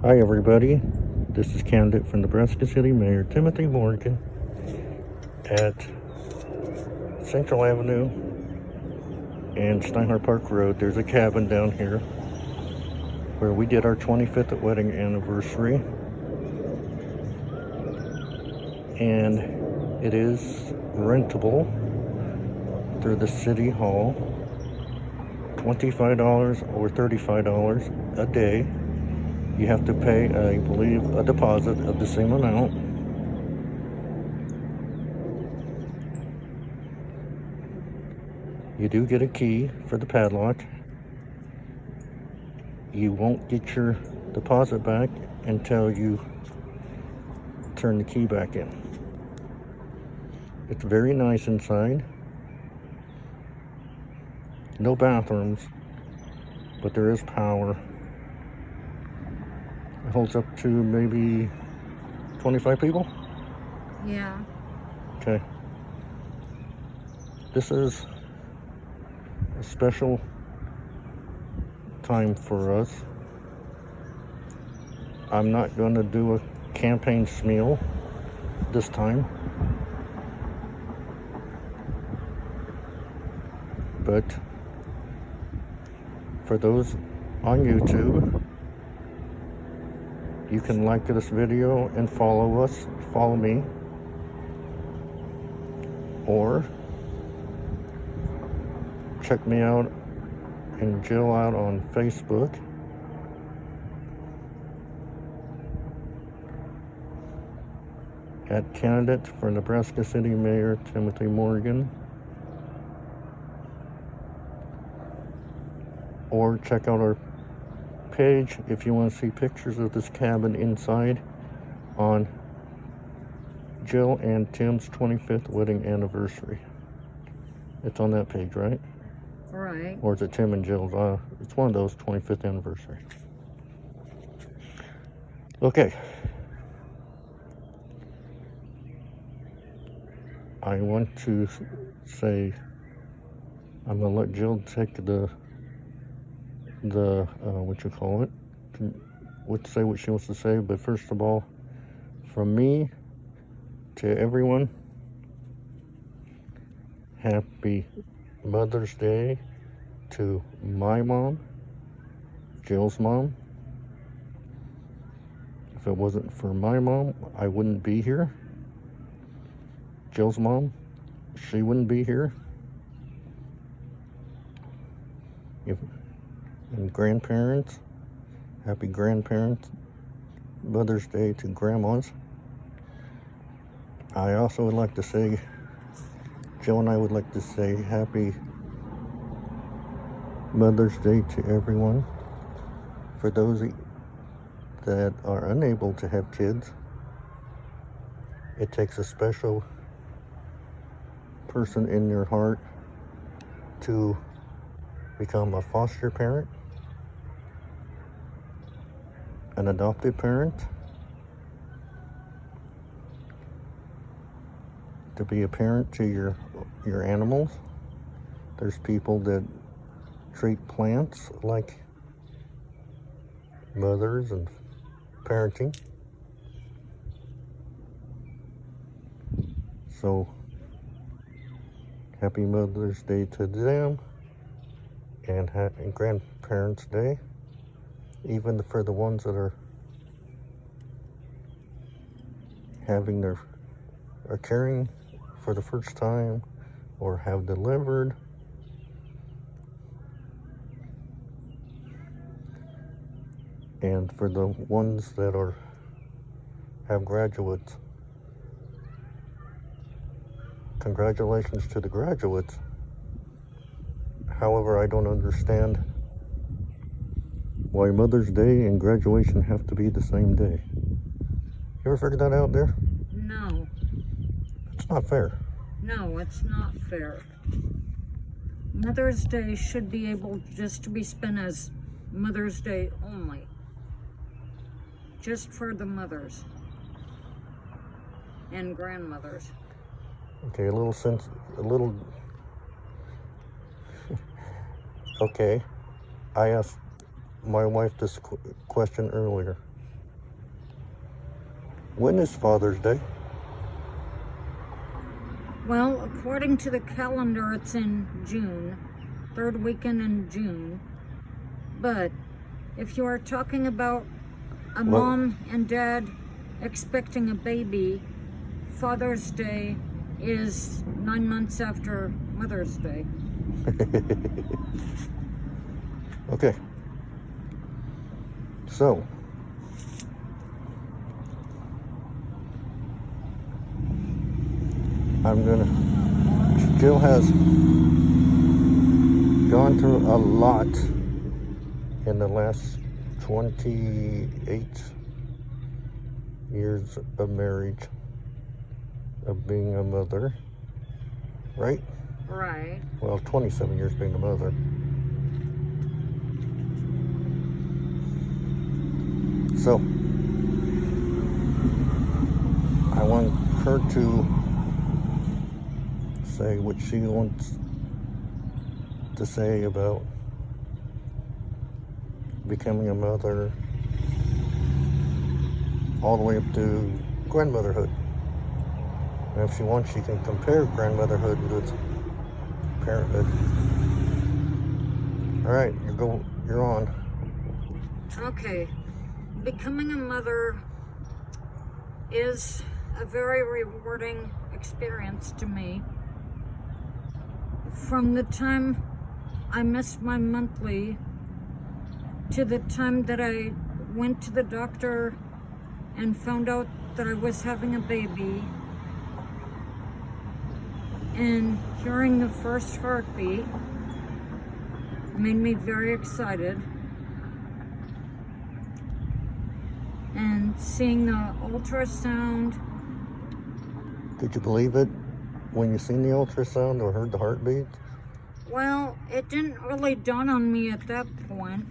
Hi everybody, this is candidate for Nebraska City Mayor Timothy Morgan at Central Avenue and Steinhardt Park Road. There's a cabin down here where we did our 25th wedding anniversary, and it is rentable through the City Hall, $25 or $35 a day. You have to pay, I believe, a deposit of the same amount. You do get a key for the padlock. You won't get your deposit back until you turn the key back in. It's very nice inside. No bathrooms, but there is power. It holds up to maybe 25 people? Yeah. Okay. This is a special time for us. I'm not going to do a campaign smeal this time, but for those on YouTube, you can like this video and follow me, or check me out and Jill out on Facebook. At candidate for Nebraska City Mayor Timothy Morgan, or check out our page if you want to see pictures of this cabin inside on Jill and Tim's 25th wedding anniversary. It's on that page, right? Right. Or is it Tim and Jill's? It's one of those, 25th anniversary. Okay. I want to say, I'm gonna let Jill take the say what she wants to say, but first of all, from me to everyone, happy Mother's Day to my mom, Jill's mom. If it wasn't for my mom, I wouldn't be here. Jill's mom, she wouldn't be here. And grandparents, happy grandparents, Mother's Day to grandmas. I also would like to say, Jill and I would like to say happy Mother's Day to everyone. For those that are unable to have kids, it takes a special person in your heart to become a foster parent, an adopted parent, to be a parent to your animals. There's people that treat plants like mothers and parenting. So happy Mother's Day to them, and happy Grandparents' Day, even for the ones that are caring for the first time or have delivered. And for the ones that have graduates, congratulations to the graduates. However, I don't understand why Mother's Day and graduation have to be the same day. You ever figured that out there? No. It's not fair. No, it's not fair. Mother's Day should be able just to be spent as Mother's Day only. Just for the mothers and grandmothers. Okay, okay. I asked my wife this question earlier. When is Father's Day? Well, according to the calendar, it's in June, third weekend in June. But if you are talking about a Well- mom and dad expecting a baby, Father's Day is 9 months after Mother's Day. Okay. So, Jill has gone through a lot in the last 28 years of marriage, of being a mother, right? Right. Well, 27 years being a mother. So, I want her to say what she wants to say about becoming a mother, all the way up to grandmotherhood. And if she wants, she can compare grandmotherhood with parenthood. All right, you're on. Okay. Becoming a mother is a very rewarding experience to me. From the time I missed my monthly to the time that I went to the doctor and found out that I was having a baby, and hearing the first heartbeat made me very excited. And seeing the ultrasound. Did you believe it when you seen the ultrasound or heard the heartbeat? Well, it didn't really dawn on me at that point.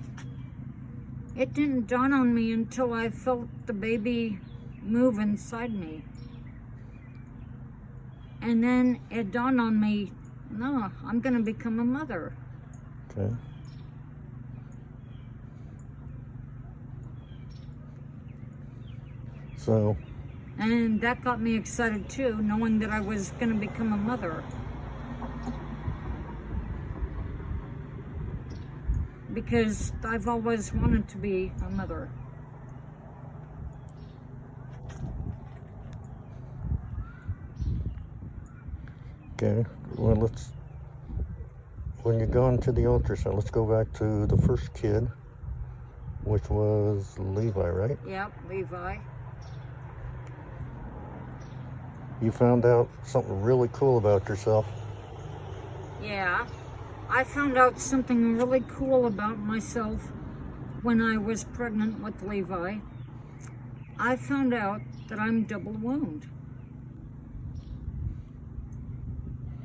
It didn't dawn on me until I felt the baby move inside me. And then it dawned on me, no, I'm going to become a mother. Okay. So, And that got me excited too, knowing that I was going to become a mother. Because I've always wanted to be a mother. okay, well, when you go into the ultrasound, let's go back to the first kid, which was Levi, right? Yep, Levi. You found out something really cool about yourself. Yeah. I found out something really cool about myself when I was pregnant with Levi. I found out that I'm double wound,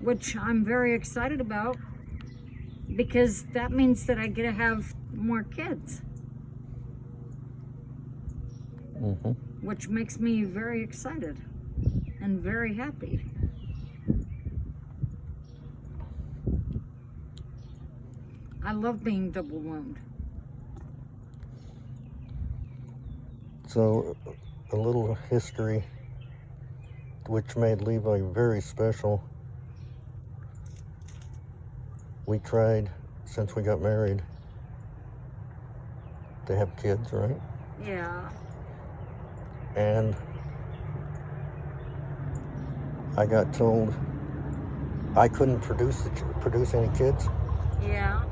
which I'm very excited about because that means that I get to have more kids, Mm-hmm. which makes me very excited and very happy. I love being double wound. So, a little history which made Levi very special. We tried, since we got married, to have kids, right? Yeah. And I got told I couldn't produce any kids, Yeah.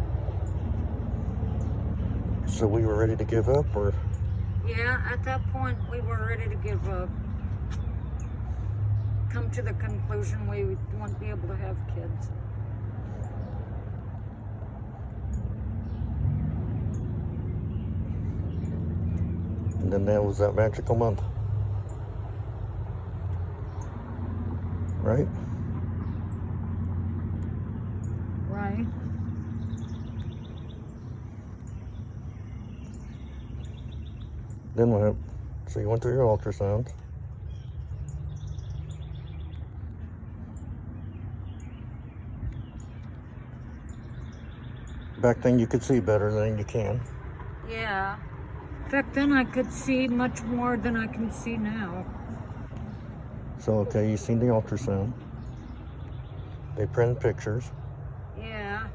so we were ready to give up, or Yeah, at that point we were ready to give up. Come to the conclusion we won't be able to have kids. and then that was that magical month, right? Right. Then what? So you went through your ultrasound. Back then you could see better than you can. Yeah. Back then I could see much more than I can see now. So, okay, you seen the ultrasound. They print pictures. Yeah.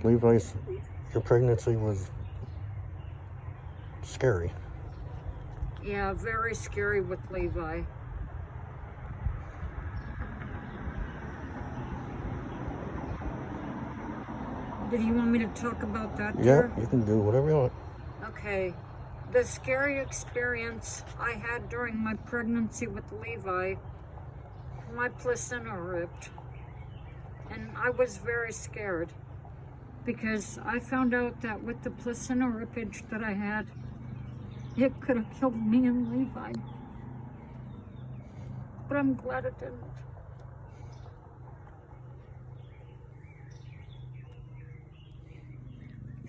Levi's, your pregnancy was scary. Yeah, very scary with Levi. Did you want me to talk about that, dear? Yeah, you can do whatever you want. Okay. The scary experience I had during my pregnancy with Levi, my placenta ripped. And I was very scared because I found out that with the placenta rippage that I had, it could have killed me and Levi. But I'm glad it didn't.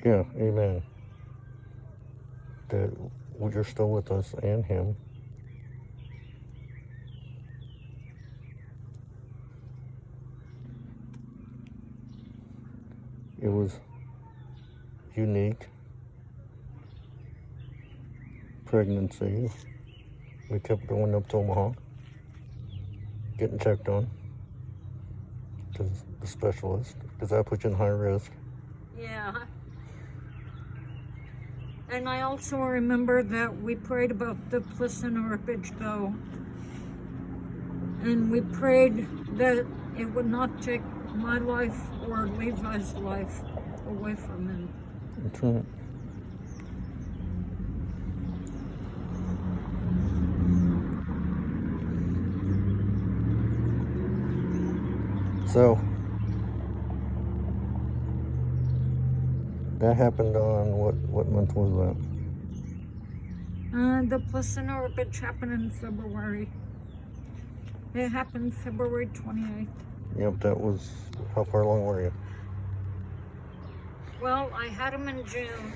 Yeah, amen. That you're still with us and him. It was unique pregnancy. We kept going up to Omaha, getting checked on to the specialist, because that puts you in high risk. Yeah. And I also remember that we prayed about the placenta rippage, though. And we prayed that it would not take my life or Levi's life away from him. That's right. So, that happened on what month was that? The placenta rippage happened in February. It happened February 28th. Yep, that was, how far along were you? Well, I had him in June.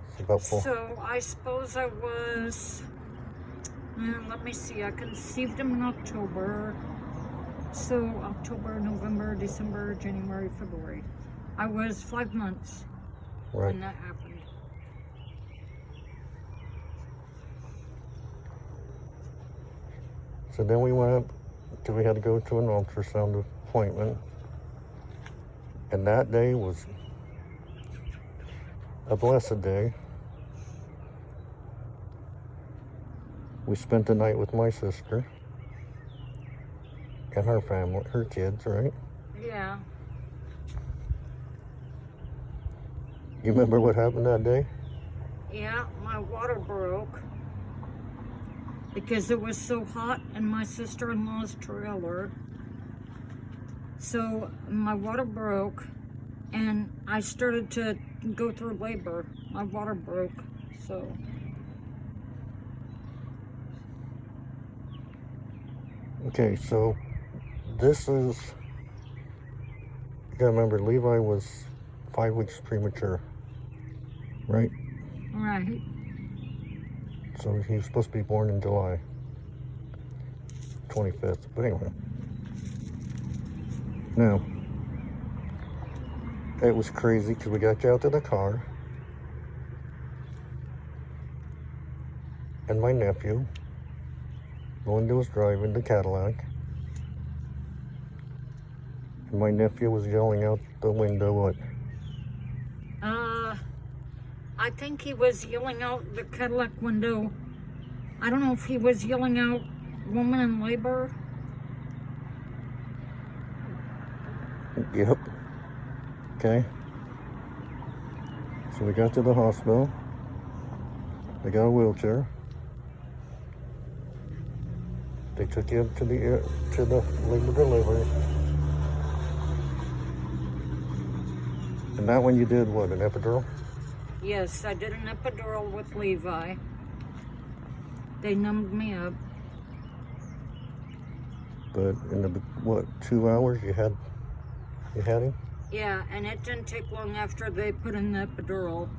It's about full. So I suppose I was, let me see, I conceived him in October. So October, November, December, January, February. I was 5 months Right. when that happened. So then we went up, because we had to go to an ultrasound appointment. And that day was a blessed day. We spent the night with my sister and her family, her kids, right? Yeah. You remember what happened that day? Yeah, my water broke because it was so hot in my sister-in-law's trailer. So my water broke and I started to go through labor. My water broke, so. Okay, so this is, you gotta remember, Levi was 5 weeks premature, right? Right. So he was supposed to be born in July 25th. But anyway. Now, it was crazy because we got you out to the car. And my nephew, Belinda, was driving the Cadillac. And my nephew was yelling out the window, what? I think he was yelling out the Cadillac window. I don't know if he was yelling out woman in labor. Yep. Okay. So we got to the hospital. They got a wheelchair. They took you to the labor delivery. And that one you did what, an epidural? Yes, I did an epidural with Levi. They numbed me up. But in the, what, 2 hours you had him? Yeah, and it didn't take long after they put in the epidural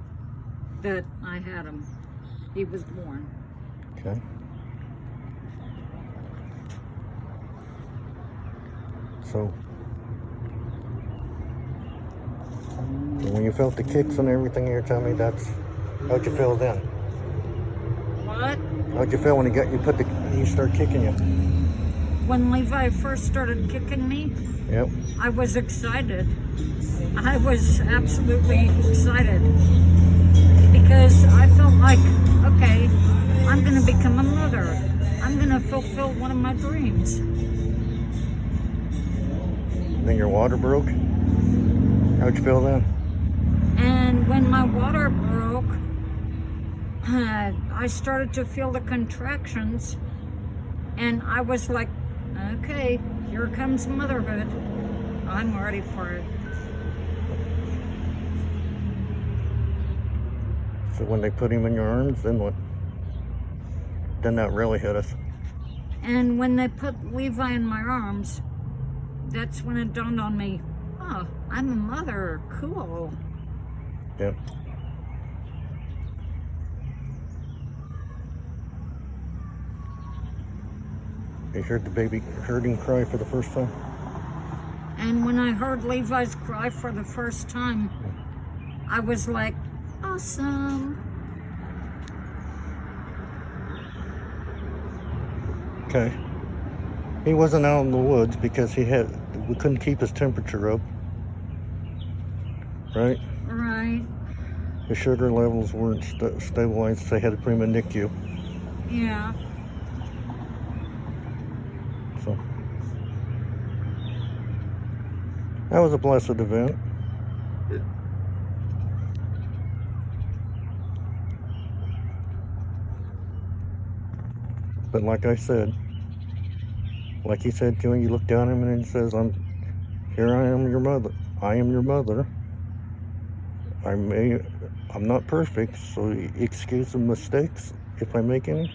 that I had him. He was born. Okay. So, When you felt the kicks and everything, you're telling me how'd you feel then? What? How'd you feel when he started kicking you? When Levi first started kicking me, Yep. I was excited. I was absolutely excited because I felt like, okay, I'm going to become a mother. I'm going to fulfill one of my dreams. Then your water broke? How'd you feel then? And when my water broke, I started to feel the contractions, and I was like, okay, here comes motherhood. I'm ready for it. So when they put him in your arms, then what? Then that really hit us. And when they put Levi in my arms, that's when it dawned on me, oh, I'm a mother, cool. Yep. You heard him cry for the first time? And when I heard Levi's cry for the first time, I was like, awesome. Okay. He wasn't out in the woods because we couldn't keep his temperature up. Right? Right. His sugar levels weren't stabilized, so they had to put him in NICU. Yeah. So that was a blessed event. But like I said, like he said to him, you look down at him and he says, I am your mother. I am your mother. I'm not perfect, so excuse the mistakes if I make any.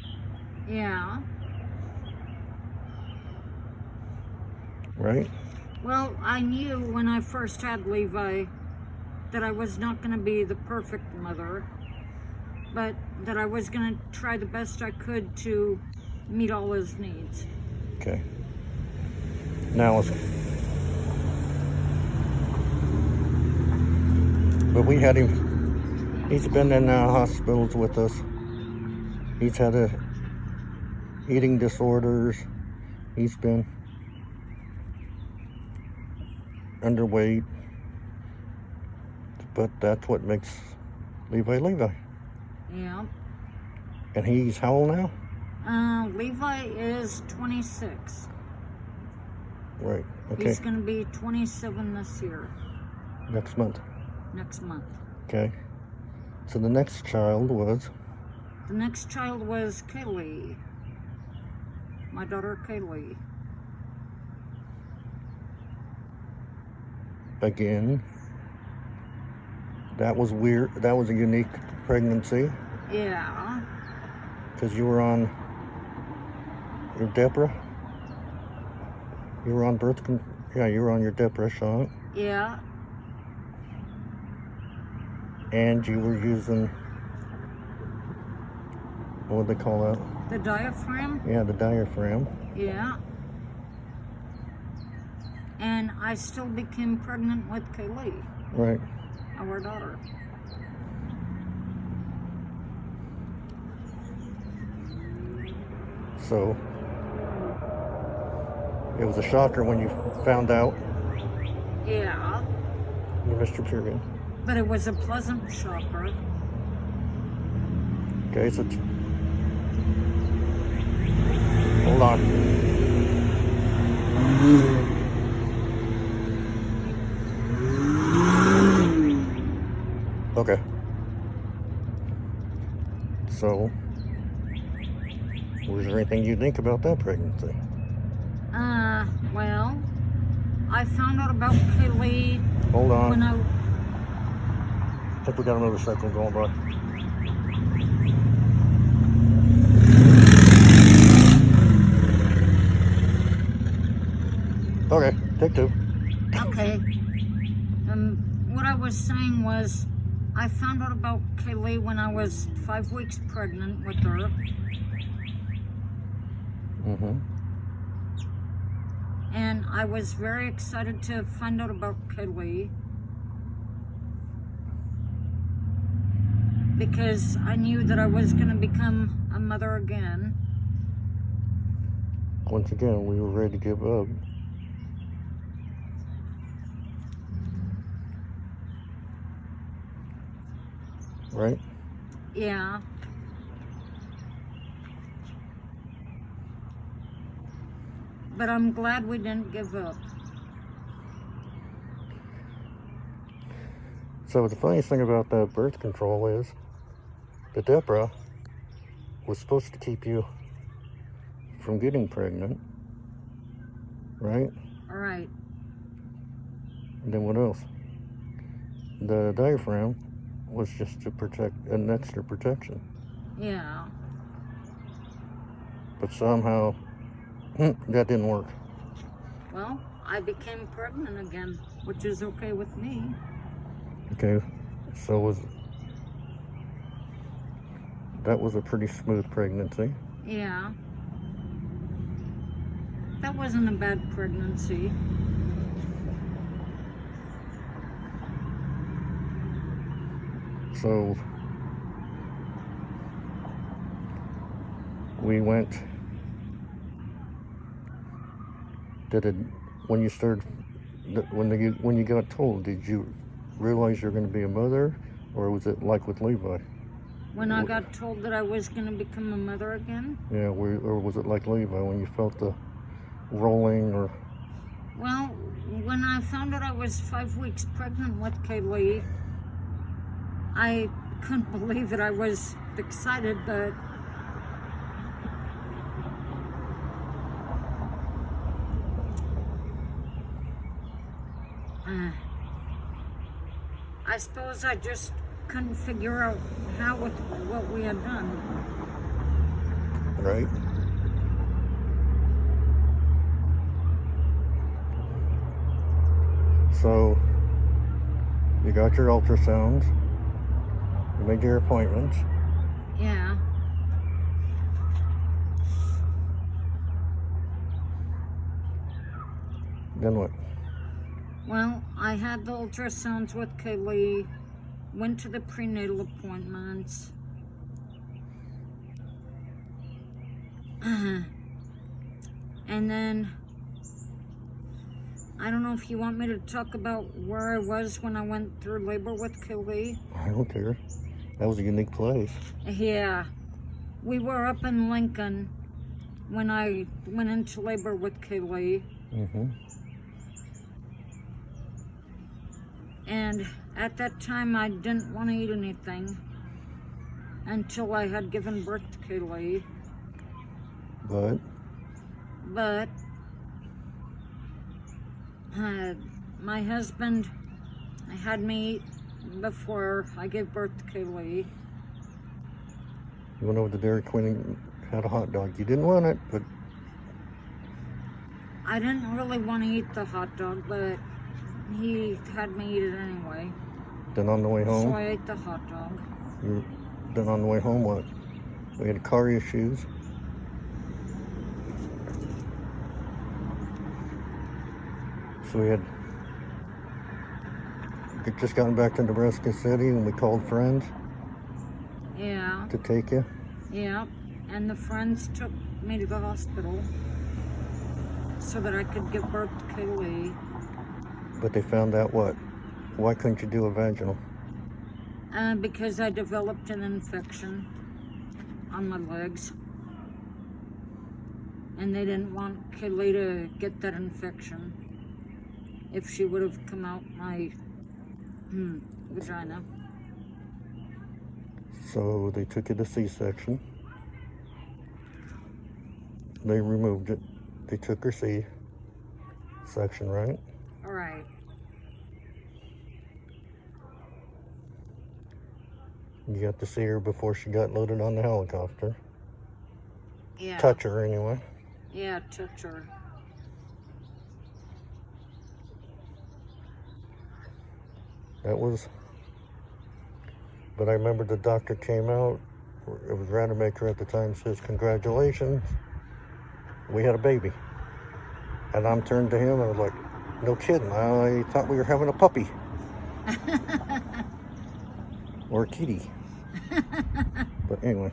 Yeah. Right? Well, I knew when I first had Levi that I was not going to be the perfect mother, but that I was going to try the best I could to meet all his needs. Okay. Now but we had him, he's been in hospitals with us. He's had eating disorders. He's been underweight. But that's what makes Levi. Yeah. And he's how old now? Levi is 26. Right. Okay. He's going to be 27 this year. Next month. Next month. Okay. So the next child was? The next child was Kaylee. My daughter Kaylee. Again. That was weird. That was a unique pregnancy. Yeah. Because you were on your Deborah. You were on you were on your Deborah shot. Yeah. And you were using, what do they call that? The diaphragm? Yeah, the diaphragm. Yeah. And I still became pregnant with Kaylee. Right. Our daughter. So, it was a shocker when you found out Yeah. you missed your period. But it was a pleasant shocker. Okay, so hold on. Okay. So, was there anything you think about that pregnancy? Well, I found out about Kaylee Hold on. when I think we got a motorcycle going by. Okay, take two. Okay. What I was saying was, I found out about Kaylee when I was 5 weeks pregnant with her. Mm-hmm. And I was very excited to find out about Kaylee. because I knew that I was going to become a mother again. Once again, we were ready to give up. Right? Yeah. But I'm glad we didn't give up. So the funniest thing about that birth control is that Deborah was supposed to keep you from getting pregnant, right? All right. And then what else? The diaphragm was just to protect, an extra protection. Yeah. But somehow, that didn't work. Well, I became pregnant again, which is okay with me. Okay, so that was a pretty smooth pregnancy. Yeah. That wasn't a bad pregnancy. So we went. When you started, when you got told, did you realize you're going to be a mother, or was it like with Levi? When I got told that I was going to become a mother again? Yeah, or was it like Levi when you felt the rolling or? Well, when I found out I was 5 weeks pregnant with Kaylee, I couldn't believe it. I was excited, but I suppose I just couldn't figure out how with what we had done. Right. So you got your ultrasounds, you made your appointments. Yeah. Then what? Well, I had the ultrasounds with Kaylee, went to the prenatal appointments. And then, I don't know if you want me to talk about where I was when I went through labor with Kaylee. I don't care. That was a unique place. Yeah. We were up in Lincoln when I went into labor with Kaylee. Mm-hmm. And at that time, I didn't want to eat anything until I had given birth to Kaylee. But my husband had me eat before I gave birth to Kaylee. You went over to Dairy Queen and had a hot dog. You didn't want it, but I didn't really want to eat the hot dog, but he had me eat it anyway. then on the way home, So I ate the hot dog. then on the way home, what? We had car issues. So we had just gotten back to Nebraska City and we called friends Yeah. to take you. Yeah. And the friends took me to the hospital so that I could give birth to Kaylee. But they found out what? Why couldn't you do a vaginal? Because I developed an infection on my legs. And they didn't want Kaylee to get that infection if she would have come out my vagina. So they took you to C-section. They removed it. They took her C-section, right? All right. You got to see her before she got loaded on the helicopter. Yeah. Touch her anyway. Yeah, touch her. That was, but I remember the doctor came out, it was Rademacher at the time, says, "Congratulations, we had a baby." And I'm turned to him, I was like, "No kidding, I thought we were having a puppy." Or a kitty. But anyway.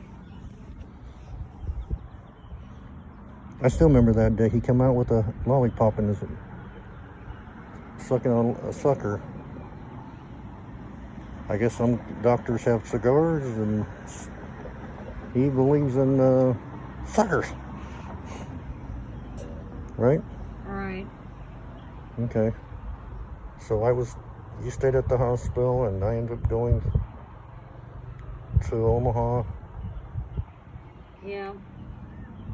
I still remember that day. He came out with a lollipop in his... sucking on a sucker. I guess some doctors have cigars, and he believes in suckers. Right? Right. Okay. So you stayed at the hospital, and I ended up going to Omaha Yeah.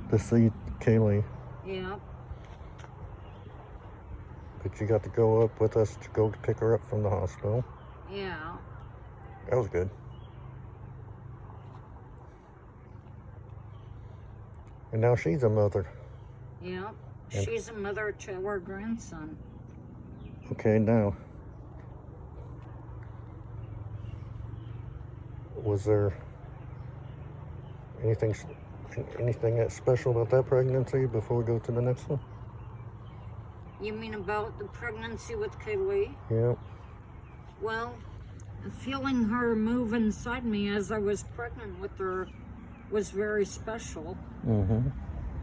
to see Kaylee. Yeah. But you got to go up with us to go to pick her up from the hospital. Yeah. That was good. And now she's a mother. Yeah. And- She's a mother to our grandson. Okay, now, was there anything that's special about that pregnancy before we go to the next one? You mean about the pregnancy with Kaylee? Yeah. Well, feeling her move inside me as I was pregnant with her was very special Mm-hmm.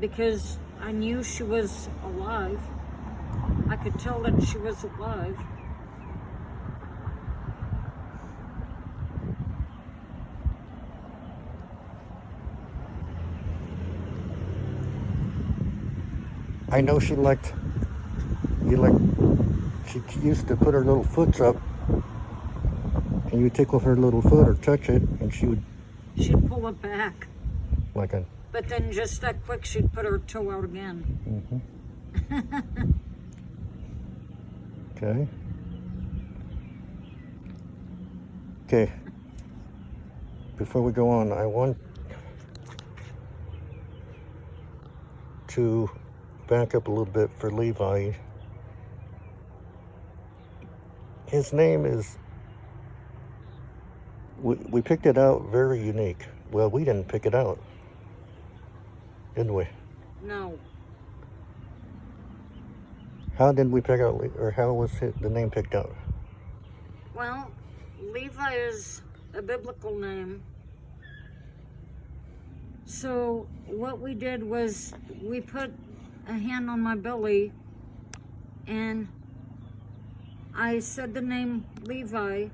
because I knew she was alive. I could tell that she was alive. I know she used to put her little foots up, and you tickle her little foot or touch it, and she would, She'd pull it back, like a, but then just that quick she'd put her toe out again. mm-hmm. Okay. Okay. Before we go on, I want to back up a little bit for Levi. His name is, we picked it out very unique. Well, we didn't pick it out, didn't we? No. How did we pick out, or how was the name picked out? Well, Levi is a biblical name. So what we did was we put a hand on my belly and I said the name Levi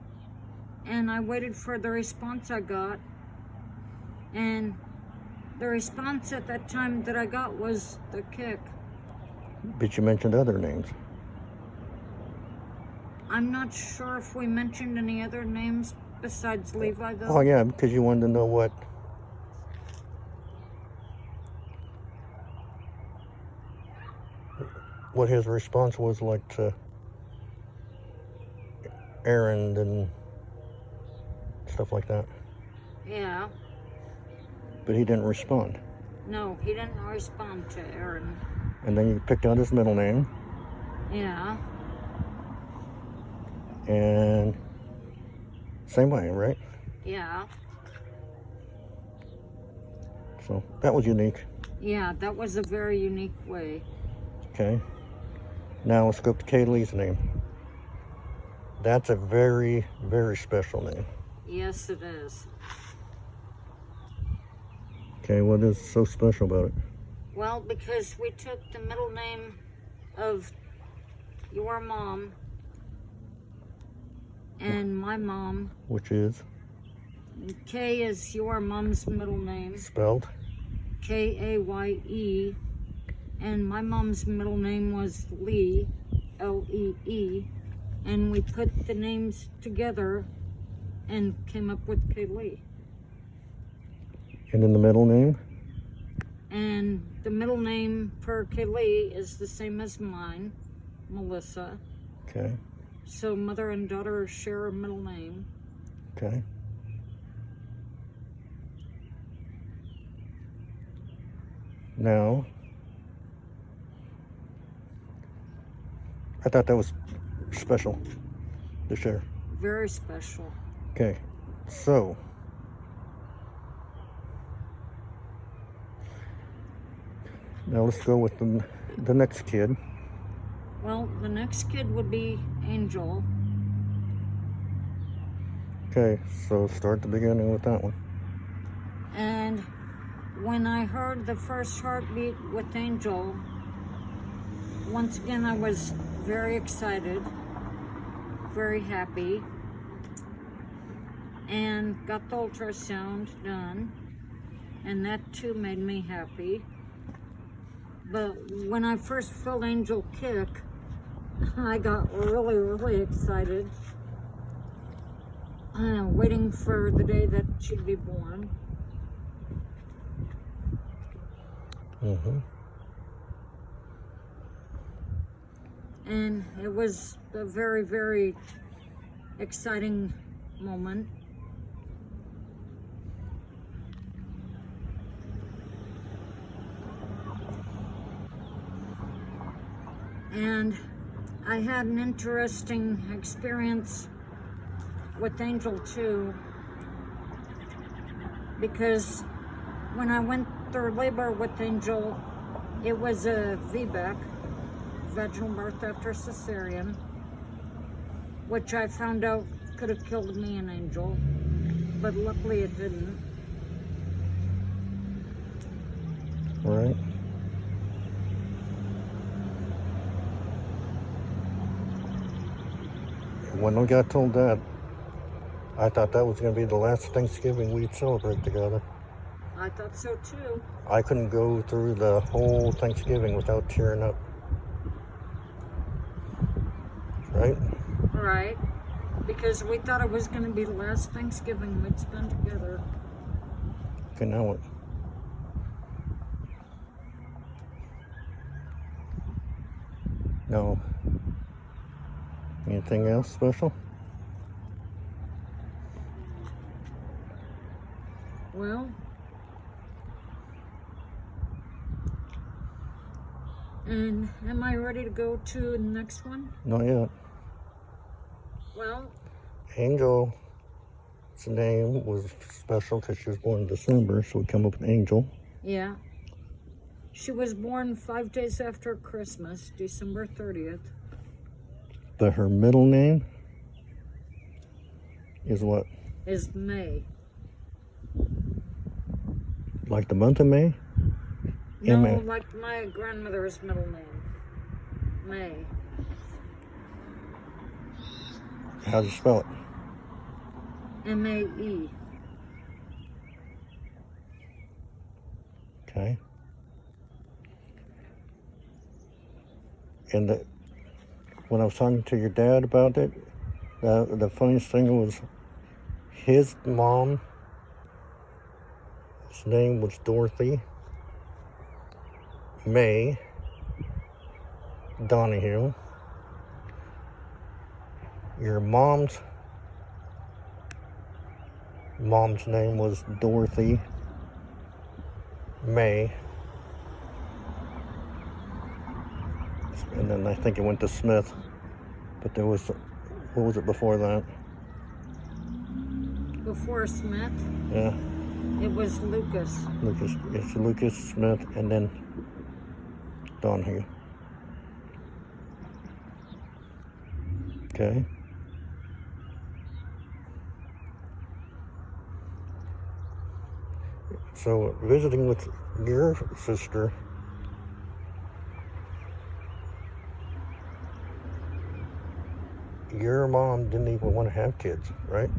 and I waited for the response I got. And the response at that time that I got was the kick. But you mentioned other names. I'm not sure if we mentioned any other names besides Levi though. Oh yeah, because you wanted to know what his response was like to Aaron and stuff like that. Yeah. But he didn't respond. No, he didn't respond to Aaron. And then you picked out his middle name, Yeah. and same way, right? Yeah. So that was unique. Yeah, that was a very unique way. Okay. Now let's go up to Kaylee's name. That's a very, very special name. Yes, it is. Okay, what is so special about it? Well, because we took the middle name of your mom and my mom. Which is Kay is your mom's middle name. spelled? Kaye. And my mom's middle name was Lee, Lee. And we put the names together and came up with Kaylee. And in the middle name? And the middle name for Kaylee is the same as mine, Melissa. Okay, So mother and daughter share a middle name. okay. Now, I thought that was special to share. Very special. Okay, so now let's go with the next kid. Well, the next kid would be Angel. Okay, so start the beginning with that one. And when I heard the first heartbeat with Angel, once again I was very excited, very happy, and got the ultrasound done, and that too made me happy. But when I first felt Angel kick, I got really, really excited, waiting for the day that she'd be born. Mm-hmm. And it was a very, very exciting moment. And I had an interesting experience with Angel too, because when I went through labor with Angel, it was a VBAC, vaginal birth after cesarean, which I found out could have killed me and Angel, but luckily it didn't. Right. When we got told that, I thought that was going to be the last Thanksgiving we'd celebrate together. I thought so too. I couldn't go through the whole Thanksgiving without tearing up. Right? Right. Because we thought it was going to be the last Thanksgiving we'd spend together. Okay, now what? No. Anything else special? Well, and am I ready to go to the next one? Not yet. Well, Angel's name was special because she was born in December, so we come up with Angel. yeah. She was born 5 days after Christmas, December 30th. But her middle name is what? Is May. Like the month of May? No, M-A. like my grandmother's middle name. May. How do you spell it? M-A-E. Okay. And when I was talking to your dad about it, the funniest thing was his mom, his name was Dorothy May Donahue. Your mom's name was Dorothy May. And then I think it went to Smith. But there was, what was it before that? Before Smith, Yeah, it was Lucas. Lucas. It's Lucas Smith and then Donahue. Okay. So visiting with your sister, your mom didn't even want to have kids, right?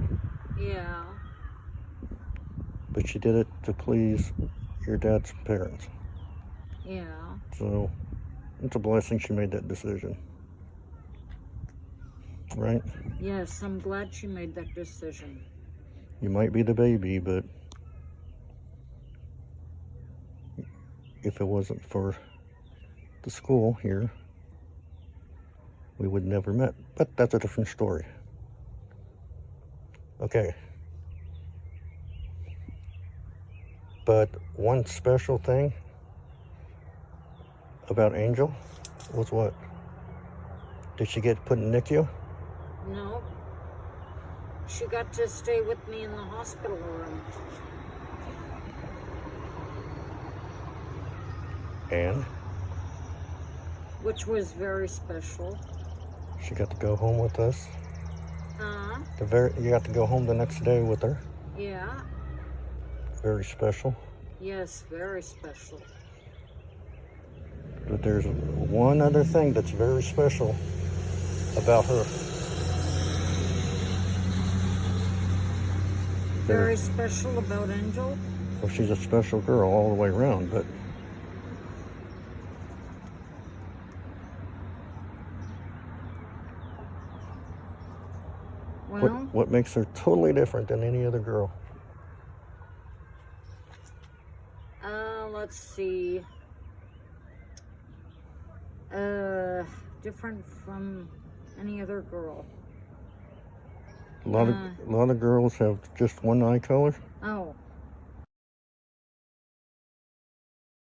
Yeah. But she did it to please your dad's parents. Yeah. So it's a blessing she made that decision. Right? Yes, I'm glad she made that decision. You might be the baby, but if it wasn't for the school here, we would never met. But that's a different story. Okay. But one special thing about Angel was what? Did she get put in NICU? No. She got to stay with me in the hospital room. And Which was very special. she got to go home with us. You got to go home the next day with her. Yeah. Very special. Yes, very special. But there's one other thing that's very special about her. Very special about Angel. Well, she's a special girl all the way around, but Well, what makes her totally different than any other girl? let's see. Different from any other girl. A lot of girls have just one eye color. Oh,